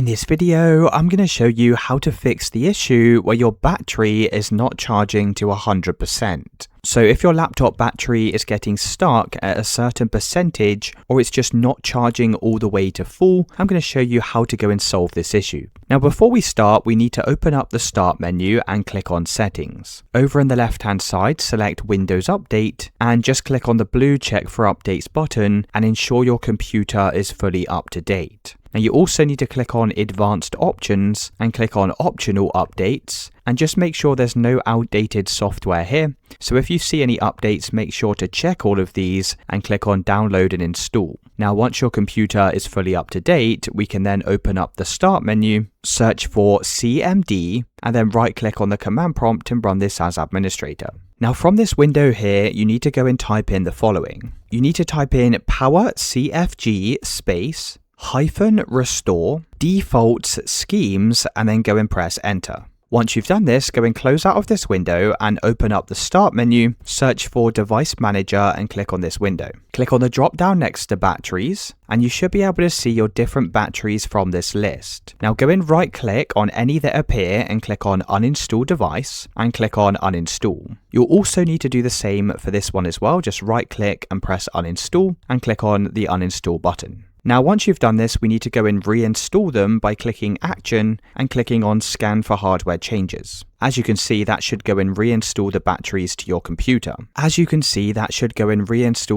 In this video, I'm going to show you how to fix the issue where your battery is not charging to 100%. So if your laptop battery is getting stuck at a certain percentage or it's just not charging all the way to full, I'm going to show you how to go and solve this issue. Now before we start, we need to open up the Start menu and click on Settings. Over on the left hand side, select Windows Update and just click on the blue Check for Updates button and ensure your computer is fully up to date. Now you also need to click on Advanced Options and click on Optional Updates and just make sure there's no outdated software here. So if you see any updates, make sure to check all of these and click on Download and Install. Now once your computer is fully up to date, we can then open up the Start menu, search for CMD and then right click on the command prompt and run this as administrator. Now from this window here, you need to go and type in the following. You need to type in power CFG space -restore defaults schemes and then go and press enter. Once you've done this, go and close out of this window and open up the Start menu, search for Device Manager and click on this window. Click on the drop down next to Batteries and you should be able to see your different batteries from this list. Now go and right click on any that appear and click on Uninstall Device and click on Uninstall. You'll also need to do the same for this one as well, just right click and press Uninstall and click on the Uninstall button. Now once you've done this, we need to go and reinstall them by clicking Action and clicking on Scan for Hardware Changes. As you can see, that should go and reinstall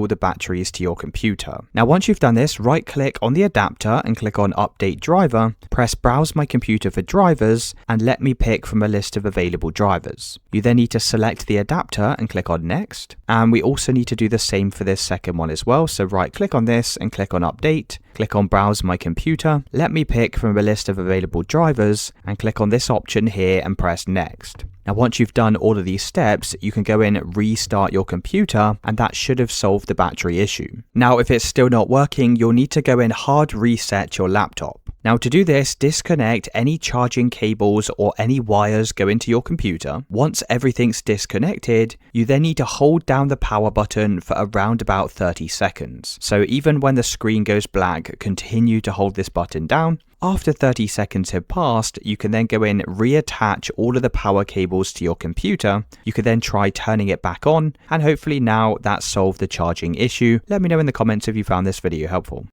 the batteries to your computer. Now once you've done this, right click on the adapter and click on Update Driver, press Browse My Computer for drivers and let me pick from a list of available drivers. You then need to select the adapter and click on Next. And we also need to do the same for this second one as well. So right click on this and click on Update, click on Browse My Computer, let me pick from a list of available drivers and click on this option here and press Next. Now once you've done all of these steps, you can go in, restart your computer and that should have solved the battery issue. Now if it's still not working, you'll need to go in hard reset your laptop. Now to do this, disconnect any charging cables or any wires go into your computer. Once everything's disconnected, you then need to hold down the power button for around about 30 seconds. So even when the screen goes black, continue to hold this button down. After 30 seconds have passed, you can then go in, reattach all of the power cables to your computer. You can then try turning it back on and hopefully now that's solved the charging issue. Let me know in the comments if you found this video helpful.